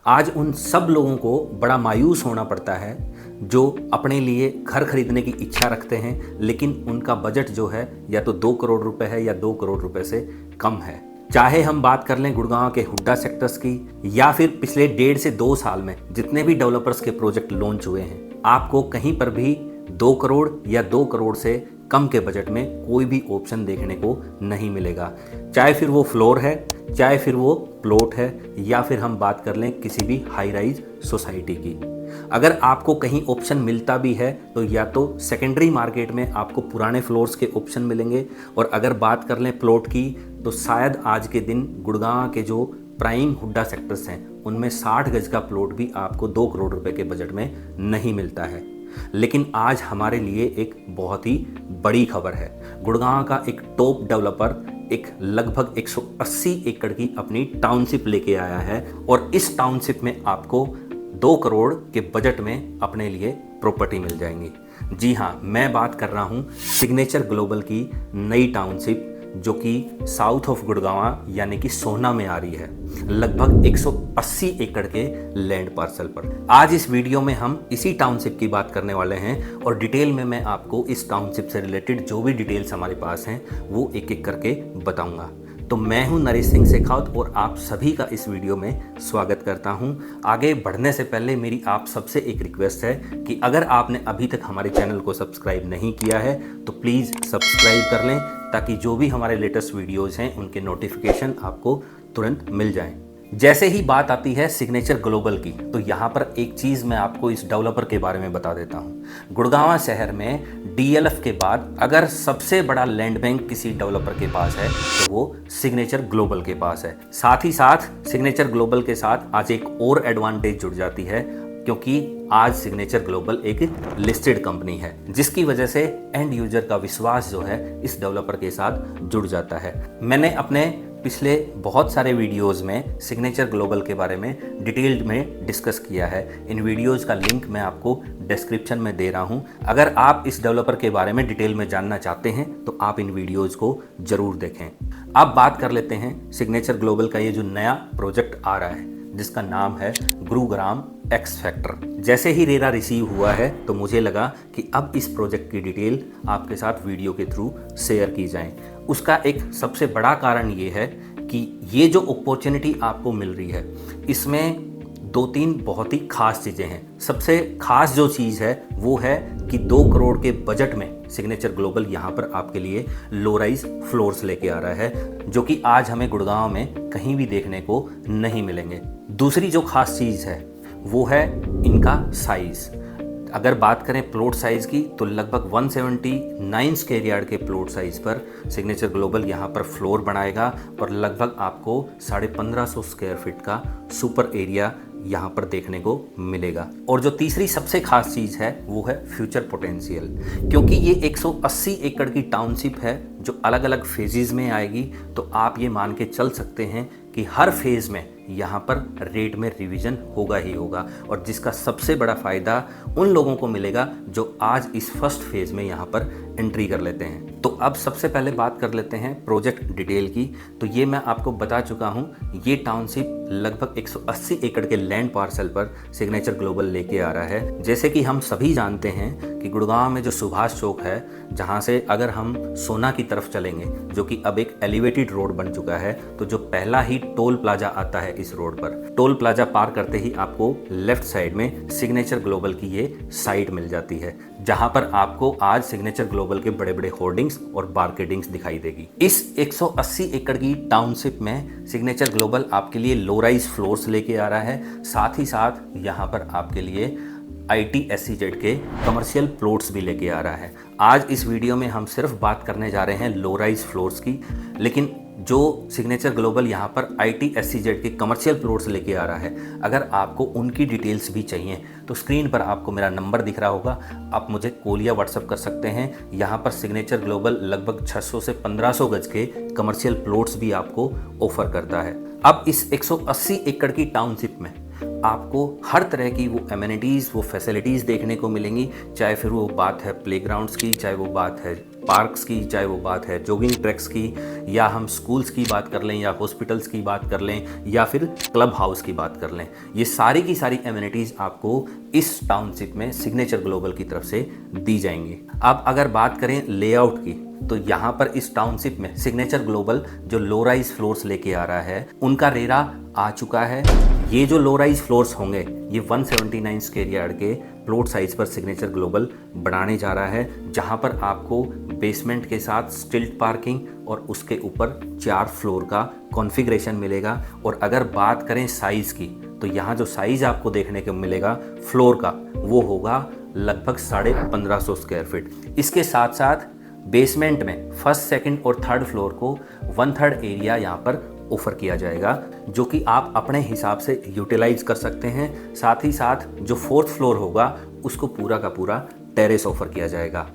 आज उन सब लोगों को बड़ा मायूस होना पड़ता है जो अपने लिए घर खरीदने की इच्छा रखते हैं, लेकिन उनका बजट जो है या तो 2 करोड़ रुपए है या 2 करोड़ रुपए से कम है। चाहे हम बात कर लें गुड़गांव के हुड्डा सेक्टर्स की या फिर पिछले 1.5 से 2 साल में जितने भी डेवलपर्स के प्रोजेक्ट लॉन्च हुए हैं, आपको कहीं पर भी 2 करोड़ या 2 करोड़ से कम के बजट में कोई भी ऑप्शन देखने को नहीं मिलेगा। चाहे फिर वो फ्लोर है, चाहे फिर वो प्लॉट है, या फिर हम बात कर लें किसी भी हाई राइज सोसाइटी की। अगर आपको कहीं ऑप्शन मिलता भी है तो या तो सेकेंडरी मार्केट में आपको पुराने फ्लोर्स के ऑप्शन मिलेंगे, और अगर बात कर लें प्लॉट की तो शायद आज के दिन गुड़गांव के जो प्राइम हुड्डा सेक्टर्स हैं उनमें 60 गज का प्लॉट भी आपको 2 करोड़ रुपए के बजट में नहीं मिलता है। लेकिन आज हमारे लिए एक बहुत ही बड़ी खबर है। गुड़गांव का एक टॉप डेवलपर एक लगभग 180 एकड़ की अपनी टाउनशिप लेके आया है, और इस टाउनशिप में आपको 2 करोड़ के बजट में अपने लिए प्रॉपर्टी मिल जाएंगी। जी हाँ, मैं बात कर रहा हूँ सिग्नेचर ग्लोबल की नई टाउनशिप जो कि साउथ ऑफ गुड़गांव यानी कि सोहना में आ रही है, लगभग 180 एकड़ के लैंड पार्सल पर। आज इस वीडियो में हम इसी टाउनशिप की बात करने वाले हैं, और डिटेल में मैं आपको इस टाउनशिप से रिलेटेड जो भी डिटेल्स हमारे पास हैं वो एक एक करके बताऊंगा। तो मैं हूं नरेश सिंह शेखावत और आप सभी का इस वीडियो में स्वागत करता हूं। आगे बढ़ने से पहले मेरी आप सबसे एक रिक्वेस्ट है कि अगर आपने अभी तक हमारे चैनल को सब्सक्राइब नहीं किया है तो प्लीज़ सब्सक्राइब कर लें, ताकि जो भी हमारे लेटेस्ट वीडियोज़ हैं उनके नोटिफिकेशन आपको तुरंत मिल जाएं। जैसे ही बात आती है सिग्नेचर ग्लोबल की, तो यहाँ पर एक चीज़ मैं आपको इस डेवलपर के बारे में बता देता हूँ। गुड़गांव शहर में डीएलएफ के बाद अगर सबसे बड़ा लैंड बैंक किसी डेवलपर के पास है तो वो सिग्नेचर ग्लोबल के पास है। साथ ही साथ सिग्नेचर ग्लोबल के साथ आज एक और एडवांटेज जुड़ जाती है, क्योंकि आज सिग्नेचर ग्लोबल एक लिस्टेड कंपनी है, जिसकी वजह से एंड यूजर का विश्वास जो है इस डेवलपर के साथ जुड़ जाता है। मैंने अपने पिछले बहुत सारे वीडियोस में सिग्नेचर ग्लोबल के बारे में डिटेल्ड में डिस्कस किया है। इन वीडियोस का लिंक मैं आपको डिस्क्रिप्शन में दे रहा हूं। अगर आप इस डेवलपर के बारे में डिटेल में जानना चाहते हैं तो आप इन वीडियोस को ज़रूर देखें। अब बात कर लेते हैं सिग्नेचर ग्लोबल का ये जो नया प्रोजेक्ट आ रहा है जिसका नाम है गुरुग्राम एक्स फैक्टर। जैसे ही रेरा रिसीव हुआ है तो मुझे लगा कि अब इस प्रोजेक्ट की डिटेल आपके साथ वीडियो के थ्रू शेयर की जाए। उसका एक सबसे बड़ा कारण ये है कि ये जो अपॉर्चुनिटी आपको मिल रही है इसमें 2-3 बहुत ही खास चीज़ें हैं। सबसे खास जो चीज़ है वो है कि 2 करोड़ के बजट में सिग्नेचर ग्लोबल यहाँ पर आपके लिए लो राइज फ्लोर्स लेके आ रहा है, जो कि आज हमें गुड़गांव में कहीं भी देखने को नहीं मिलेंगे। दूसरी जो खास चीज़ है वो है इनका साइज़। अगर बात करें प्लॉट साइज़ की तो लगभग 179 स्क्वायर यार्ड के प्लॉट साइज़ पर सिग्नेचर ग्लोबल यहाँ पर फ्लोर बनाएगा, और लगभग आपको 1550 स्क्वायर फीट का सुपर एरिया यहाँ पर देखने को मिलेगा। और जो तीसरी सबसे खास चीज़ है वो है फ्यूचर पोटेंशियल, क्योंकि ये 180 एकड़ की टाउनशिप है जो अलग अलग फेजेज़ में आएगी। तो आप ये मान के चल सकते हैं कि हर फेज़ में यहाँ पर रेट में रिवीजन होगा ही होगा, और जिसका सबसे बड़ा फ़ायदा उन लोगों को मिलेगा जो आज इस फर्स्ट फेज़ में यहाँ पर एंट्री कर लेते हैं। तो अब सबसे पहले बात कर लेते हैं प्रोजेक्ट डिटेल की। तो ये मैं आपको बता चुका हूँ, ये टाउनशिप लगभग 180 एकड़ के लैंड पार्सल पर सिग्नेचर ग्लोबल लेके आ रहा है। जैसे कि हम सभी जानते हैं कि गुड़गांव में जो सुभाष चौक है, जहाँ से अगर हम सोना की तरफ चलेंगे, जो कि अब एक एलिवेटेड रोड बन चुका है, तो जो पहला ही टोल प्लाजा आता है इस रोड पर, टोल प्लाजा पार करते ही आपको लेफ्ट साइड में सिग्नेचर ग्लोबल की ये साइट मिल जाती है, जहां पर आपको आज सिग्नेचर ग्लोबल के बड़े बड़े होर्डिंग्स और मार्केटिंग्स दिखाई देगी। इस 180 एकड़ की टाउनशिप में सिग्नेचर ग्लोबल आपके लिए लो राइज फ्लोर्स लेके आ रहा है। साथ ही साथ यहाँ पर आपके लिए ITSEZ के कमर्शियल प्लॉट्स भी लेके आ रहा है। आज इस वीडियो में हम सिर्फ बात करने जा रहे हैं लो राइज फ्लोर्स की, लेकिन जो सिग्नेचर ग्लोबल यहाँ पर ITSEZ के कमर्शियल प्लॉट्स लेके आ रहा है, अगर आपको उनकी डिटेल्स भी चाहिए तो स्क्रीन पर आपको मेरा नंबर दिख रहा होगा, आप मुझे कॉल या व्हाट्सअप कर सकते हैं। यहाँ पर सिग्नेचर ग्लोबल लगभग 600 से 1500 गज के कमर्शियल प्लॉट्स भी आपको ऑफर करता है। अब इस 180 एकड़ की टाउनशिप में आपको हर तरह की वो एमिनिटीज़, वो फैसिलिटीज़ देखने को मिलेंगी, चाहे फिर वो बात है प्लेग्राउंड्स की, चाहे वो बात है पार्क्स की, चाहे वो बात है जॉगिंग ट्रैक्स की, या हम स्कूल्स की बात कर लें, या हॉस्पिटल्स की बात कर लें, या फिर क्लब हाउस की बात कर लें, ये सारी की सारी एमिनिटीज़ आपको इस टाउनशिप में सिग्नेचर ग्लोबल की तरफ से दी जाएंगी। अब अगर बात करें लेआउट की, तो यहाँ पर इस टाउनशिप में सिग्नेचर ग्लोबल जो लो राइज फ्लोर्स लेके आ रहा है उनका रेरा आ चुका है। ये जो लो राइज फ्लोर्स होंगे ये 179 स्क्वायर यार्ड के प्लॉट साइज पर सिग्नेचर ग्लोबल बनाने जा रहा है, जहाँ पर आपको बेसमेंट के साथ स्टिल्ट पार्किंग और उसके ऊपर 4 फ्लोर का कॉन्फ़िगरेशन मिलेगा। और अगर बात करें साइज़ की, तो यहाँ जो साइज़ आपको देखने को मिलेगा फ्लोर का वो होगा लगभग 1550 स्क्वायर फीट। इसके साथ साथ बेसमेंट में फर्स्ट, सेकंड और थर्ड फ्लोर को 1/3 एरिया यहाँ पर ऑफ़र किया जाएगा, जो कि आप अपने हिसाब से यूटिलाइज कर सकते हैं। साथ ही साथ जो 4th फ्लोर होगा उसको पूरा का पूरा टेरेस ऑफ़र किया जाएगा।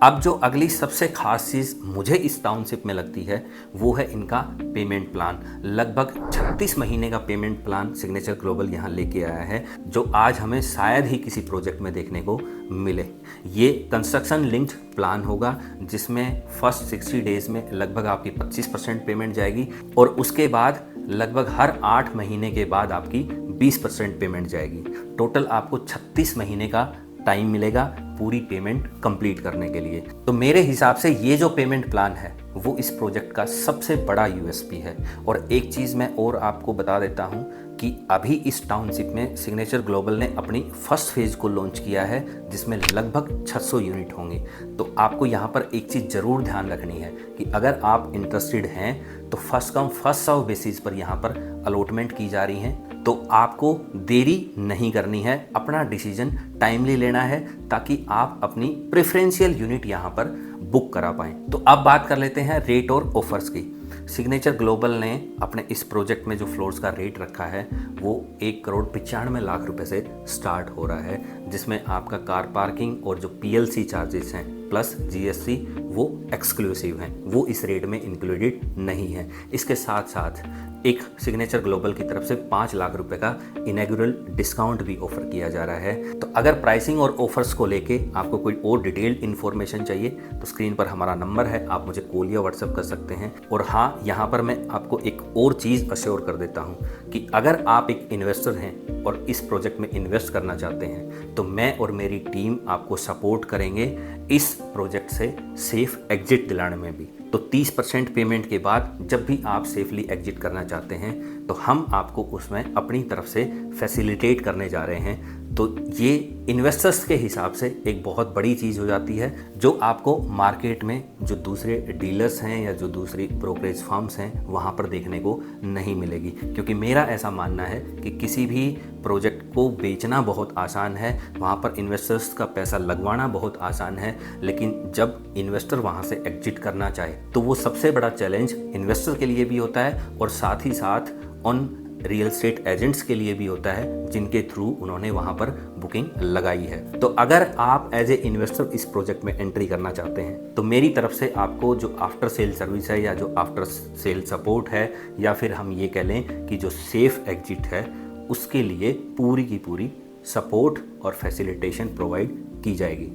अब जो अगली सबसे ख़ास चीज़ मुझे इस टाउनशिप में लगती है वो है इनका पेमेंट प्लान। लगभग 36 महीने का पेमेंट प्लान सिग्नेचर ग्लोबल यहाँ लेके आया है, जो आज हमें शायद ही किसी प्रोजेक्ट में देखने को मिले। ये कंस्ट्रक्शन लिंक्ड प्लान होगा, जिसमें फर्स्ट 60 डेज़ में लगभग आपकी 25% पेमेंट जाएगी और उसके बाद लगभग हर 8 महीने के बाद आपकी 20% पेमेंट जाएगी। टोटल आपको 36 महीने का टाइम मिलेगा पूरी पेमेंट कंप्लीट करने के लिए। तो मेरे हिसाब से ये जो पेमेंट प्लान है वो इस प्रोजेक्ट का सबसे बड़ा यूएसपी है। और एक चीज़ मैं और आपको बता देता हूँ कि अभी इस टाउनशिप में सिग्नेचर ग्लोबल ने अपनी फर्स्ट फेज़ को लॉन्च किया है, जिसमें लगभग 600 यूनिट होंगे। तो आपको यहाँ पर एक चीज़ ज़रूर ध्यान रखनी है कि अगर आप इंटरेस्टेड हैं तो first come first serve basis पर यहाँ पर अलॉटमेंट की जा रही हैं। तो आपको देरी नहीं करनी है, अपना डिसीजन टाइमली लेना है, ताकि आप अपनी प्रेफरेंशियल यूनिट यहाँ पर बुक करा पाएँ। तो अब बात कर लेते हैं रेट और ऑफर्स की। सिग्नेचर ग्लोबल ने अपने इस प्रोजेक्ट में जो फ्लोर्स का रेट रखा है वो 1,95,00,000 रुपए से स्टार्ट हो रहा है, जिसमें आपका कार पार्किंग और जो PLC चार्जेस हैं प्लस GST वो एक्सक्लूसिव हैं, वो इस रेट में इंक्लूडेड नहीं है। इसके साथ साथ एक सिग्नेचर ग्लोबल की तरफ से 5 लाख रुपए का इनॉग्रेल डिस्काउंट भी ऑफर किया जा रहा है। तो अगर प्राइसिंग और ऑफर्स को लेके आपको कोई और डिटेल्ड इन्फॉर्मेशन चाहिए तो स्क्रीन पर हमारा नंबर है, आप मुझे कॉल या व्हाट्सएप कर सकते हैं। और हाँ, यहाँ पर मैं आपको एक और चीज़ अश्योर कर देता हूँ कि अगर आप एक इन्वेस्टर हैं और इस प्रोजेक्ट में इन्वेस्ट करना चाहते हैं तो मैं और मेरी टीम आपको सपोर्ट करेंगे इस प्रोजेक्ट से सेफ एग्जिट दिलाने में भी। तो 30% पेमेंट के बाद जब भी आप सेफली एग्जिट करना चाहते हैं तो हम आपको उसमें अपनी तरफ से फैसिलिटेट करने जा रहे हैं। तो ये इन्वेस्टर्स के हिसाब से एक बहुत बड़ी चीज़ हो जाती है, जो आपको मार्केट में जो दूसरे डीलर्स हैं या जो दूसरी ब्रोकरेज फर्म्स हैं वहाँ पर देखने को नहीं मिलेगी। क्योंकि मेरा ऐसा मानना है कि किसी भी प्रोजेक्ट को बेचना बहुत आसान है, वहाँ पर इन्वेस्टर्स का पैसा लगवाना बहुत आसान है, लेकिन जब इन्वेस्टर वहाँ से एग्जिट करना चाहे तो वो सबसे बड़ा चैलेंज इन्वेस्टर के लिए भी होता है और साथ ही साथ उन रियल एस्टेट एजेंट्स के लिए भी होता है जिनके थ्रू उन्होंने वहाँ पर बुकिंग लगाई है। तो अगर आप एज ए इन्वेस्टर इस प्रोजेक्ट में एंट्री करना चाहते हैं तो मेरी तरफ से आपको जो आफ्टर सेल सर्विस है या जो आफ्टर सेल सपोर्ट है या फिर हम ये कह लें कि जो सेफ एग्जिट है उसके लिए पूरी की पूरी सपोर्ट और फैसिलिटेशन प्रोवाइड की जाएगी।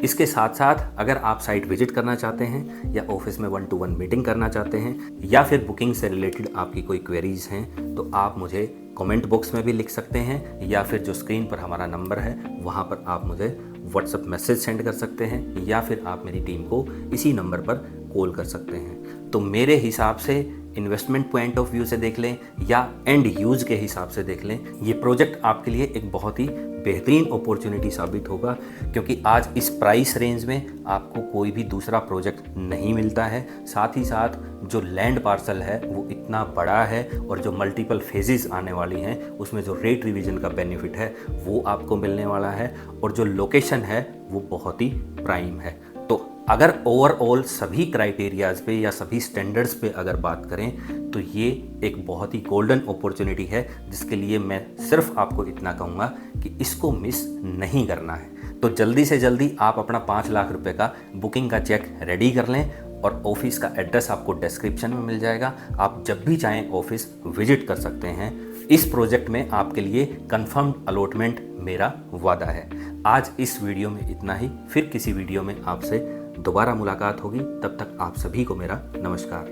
इसके साथ साथ अगर आप साइट विजिट करना चाहते हैं या ऑफिस में 1-to-1 मीटिंग करना चाहते हैं या फिर बुकिंग से रिलेटेड आपकी कोई क्वेरीज हैं तो आप मुझे कमेंट बॉक्स में भी लिख सकते हैं या फिर जो स्क्रीन पर हमारा नंबर है वहाँ पर आप मुझे व्हाट्सएप मैसेज सेंड कर सकते हैं या फिर आप मेरी टीम को इसी नंबर पर कॉल कर सकते हैं। तो मेरे हिसाब से इन्वेस्टमेंट पॉइंट ऑफ व्यू से देख लें या एंड यूज के हिसाब से देख लें, ये प्रोजेक्ट आपके लिए एक बहुत ही बेहतरीन अपॉर्चुनिटी साबित होगा, क्योंकि आज इस प्राइस रेंज में आपको कोई भी दूसरा प्रोजेक्ट नहीं मिलता है। साथ ही साथ जो लैंड पार्सल है वो इतना बड़ा है और जो मल्टीपल फेजेस आने वाली हैं उसमें जो रेट रिवीजन का बेनिफिट है वो आपको मिलने वाला है और जो लोकेशन है वो बहुत ही प्राइम है। तो अगर ओवरऑल सभी क्राइटेरियाज पे या सभी स्टैंडर्ड्स पे अगर बात करें तो ये एक बहुत ही गोल्डन अपॉर्चुनिटी है, जिसके लिए मैं सिर्फ आपको इतना कहूँगा कि इसको मिस नहीं करना है। तो जल्दी से जल्दी आप अपना 5 लाख रुपए का बुकिंग का चेक रेडी कर लें और ऑफिस का एड्रेस आपको डिस्क्रिप्शन में मिल जाएगा। आप जब भी चाहें ऑफिस विजिट कर सकते हैं। इस प्रोजेक्ट में आपके लिए कंफर्म्ड अलॉटमेंट मेरा वादा है। आज इस वीडियो में इतना ही, फिर किसी वीडियो में आपसे दोबारा मुलाकात होगी, तब तक आप सभी को मेरा नमस्कार।